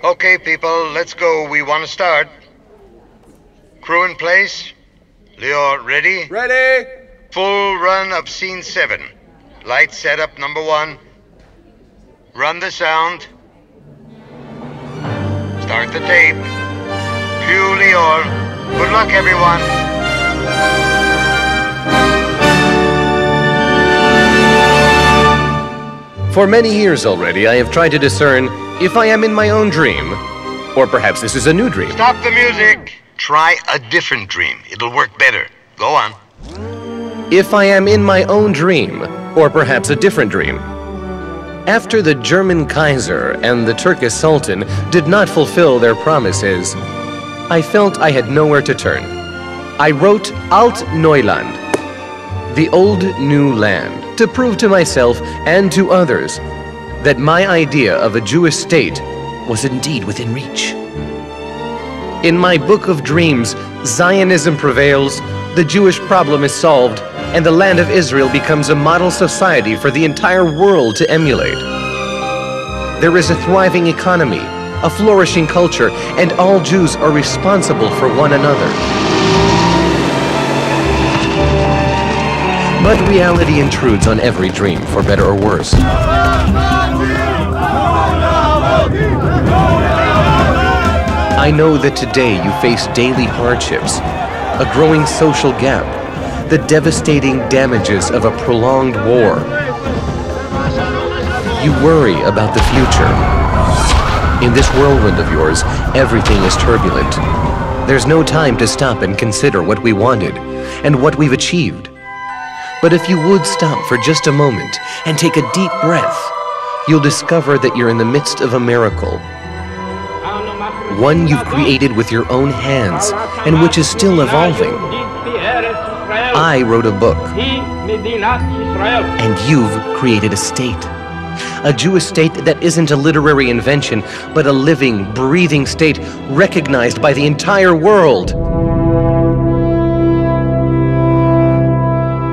Okay, people, let's go. We want to start. Crew in place. Leo, ready? Ready! Full run of scene 7. Light setup number 1. Run the sound. Start the tape. Cue Leo. Good luck, everyone. For many years already, I have tried to discern if I am in my own dream, or perhaps this is a new dream. Stop the music. Try a different dream. It'll work better. Go on. If I am in my own dream, or perhaps a different dream. After the German Kaiser and the Turkish Sultan did not fulfill their promises, I felt I had nowhere to turn. I wrote Alt Neuland, the old new land, to prove to myself and to others that my idea of a Jewish state was indeed within reach. In my book of dreams, Zionism prevails, the Jewish problem is solved, and the land of Israel becomes a model society for the entire world to emulate. There is a thriving economy, a flourishing culture, and all Jews are responsible for one another. But reality intrudes on every dream, for better or worse. I know that today you face daily hardships, a growing social gap, the devastating damages of a prolonged war. You worry about the future. In this whirlwind of yours, everything is turbulent. There's no time to stop and consider what we wanted and what we've achieved. But if you would stop for just a moment and take a deep breath, you'll discover that you're in the midst of a miracle. One you've created with your own hands and which is still evolving. I wrote a book, and you've created a state. A Jewish state that isn't a literary invention, but a living, breathing state recognized by the entire world.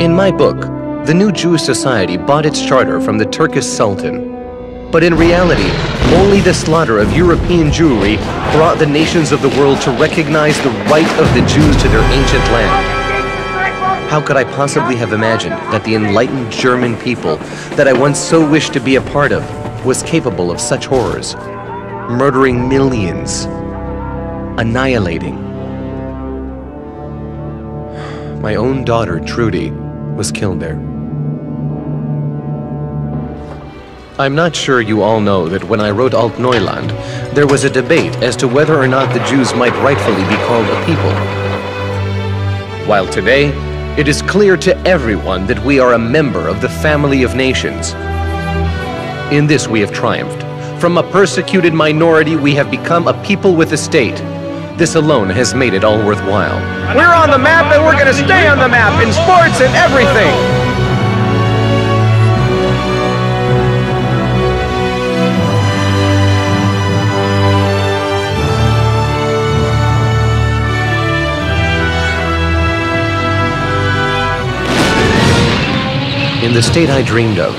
In my book, the new Jewish society bought its charter from the Turkish Sultan. But in reality, only the slaughter of European Jewry brought the nations of the world to recognize the right of the Jews to their ancient land. How could I possibly have imagined that the enlightened German people that I once so wished to be a part of was capable of such horrors, murdering millions, annihilating? My own daughter, Trudy, was killed there. I'm not sure you all know that when I wrote Alt Neuland, there was a debate as to whether or not the Jews might rightfully be called a people. While today, it is clear to everyone that we are a member of the family of nations. In this we have triumphed. From a persecuted minority, we have become a people with a state. This alone has made it all worthwhile. We're on the map and we're going to stay on the map in sports and everything! In the state I dreamed of,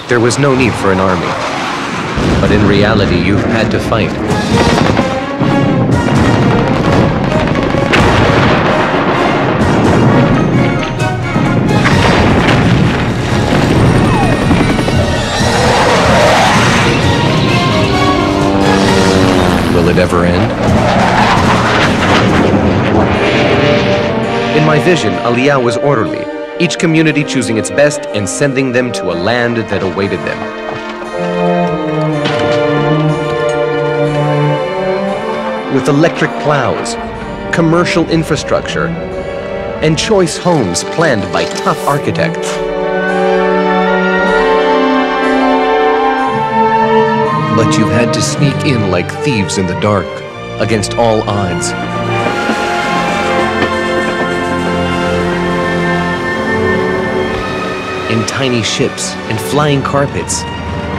there was no need for an army. But in reality, you've had to fight. Will it ever end? In my vision, Aliyah was orderly, each community choosing its best and sending them to a land that awaited them. With electric plows, commercial infrastructure, and choice homes planned by tough architects. But you've had to sneak in like thieves in the dark, against all odds. In tiny ships and flying carpets,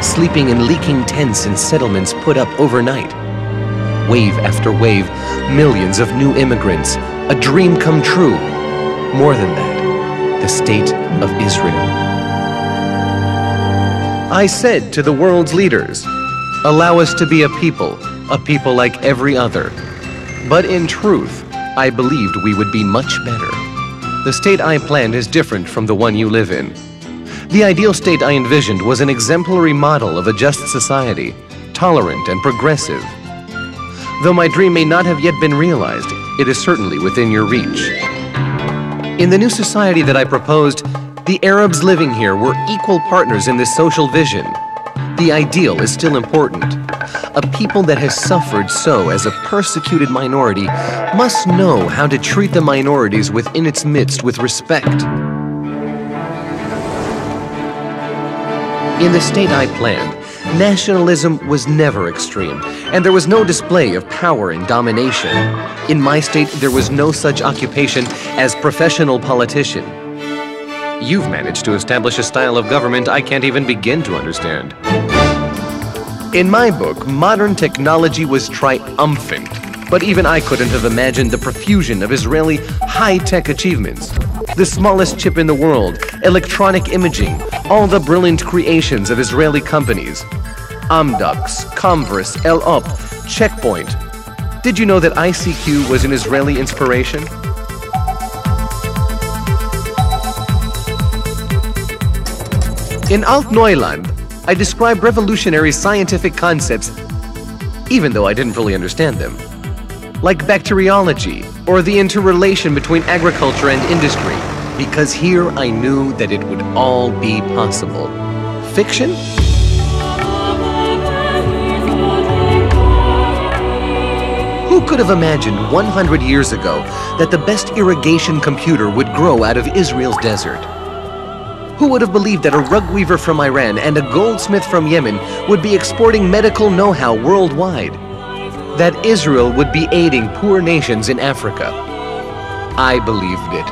sleeping in leaking tents and settlements put up overnight. Wave after wave, millions of new immigrants, a dream come true. More than that, the state of Israel. I said to the world's leaders, allow us to be a people a people like every other. But in truth, I believed we would be much better. The state I planned is different from the one you live in. The ideal state I envisioned was an exemplary model of a just society, tolerant and progressive. Though my dream may not have yet been realized, it is certainly within your reach. In the new society that I proposed, the Arabs living here were equal partners in this social vision. The ideal is still important. A people that has suffered so as a persecuted minority must know how to treat the minorities within its midst with respect. In the state I planned, nationalism was never extreme, and there was no display of power and domination. In my state, there was no such occupation as professional politician. You've managed to establish a style of government I can't even begin to understand. In my book, modern technology was triumphant, but even I couldn't have imagined the profusion of Israeli high-tech achievements. The smallest chip in the world, electronic imaging, all the brilliant creations of Israeli companies. Amdocs, Converse, El-Op, Checkpoint. Did you know that ICQ was an Israeli inspiration? In Alt-Neuland, I describe revolutionary scientific concepts, even though I didn't fully understand them, like bacteriology or the interrelation between agriculture and industry, because here I knew that it would all be possible. Fiction? Who could have imagined 100 years ago that the best irrigation computer would grow out of Israel's desert? Who would have believed that a rug weaver from Iran and a goldsmith from Yemen would be exporting medical know-how worldwide? That Israel would be aiding poor nations in Africa? I believed it.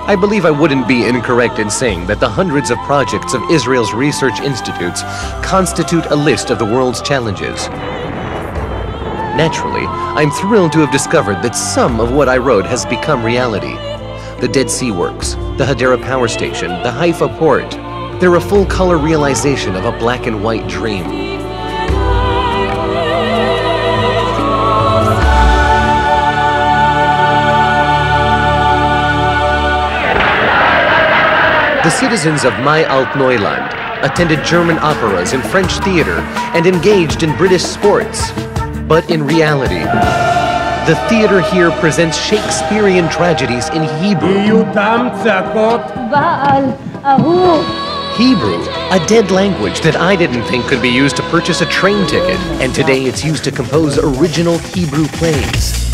I believe I wouldn't be incorrect in saying that the hundreds of projects of Israel's research institutes constitute a list of the world's challenges. Naturally, I'm thrilled to have discovered that some of what I wrote has become reality. The Dead Sea Works, the Hadera Power Station, the Haifa Port. They're a full-color realization of a black and white dream. The citizens of my Alt-Neuland attended German operas and French theater and engaged in British sports. But in reality, the theater here presents Shakespearean tragedies in Hebrew. Hebrew, a dead language that I didn't think could be used to purchase a train ticket, and today it's used to compose original Hebrew plays.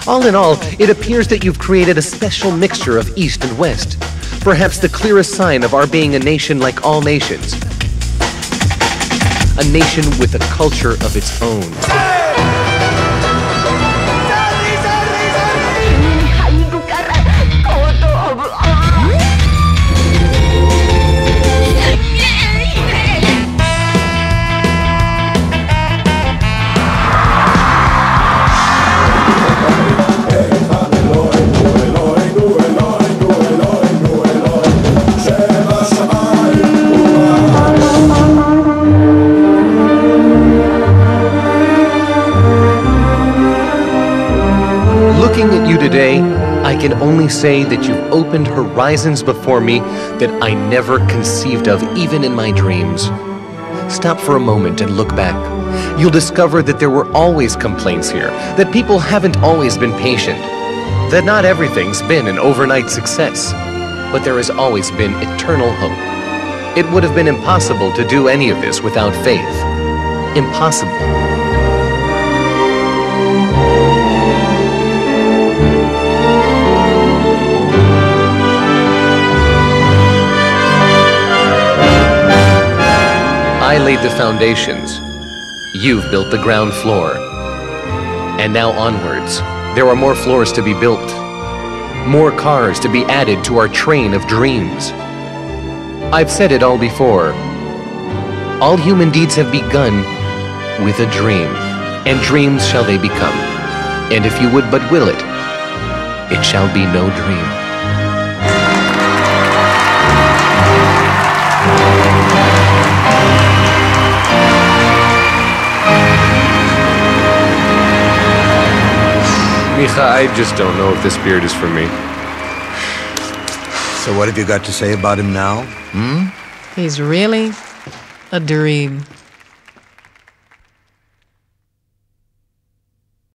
All in all, it appears that you've created a special mixture of East and West, perhaps the clearest sign of our being a nation like all nations. A nation with a culture of its own. Looking at you today, I can only say that you've opened horizons before me that I never conceived of, even in my dreams. Stop for a moment and look back. You'll discover that there were always complaints here, that people haven't always been patient, that not everything's been an overnight success, but there has always been eternal hope. It would have been impossible to do any of this without faith. Impossible. I laid the foundations. You've built the ground floor. And now onwards, there are more floors to be built. More cars to be added to our train of dreams. I've said it all before. All human deeds have begun with a dream, and dreams shall they become. And if you would but will it, it shall be no dream. Micha, I just don't know if this beard is for me. So what have you got to say about him now? He's really a dream.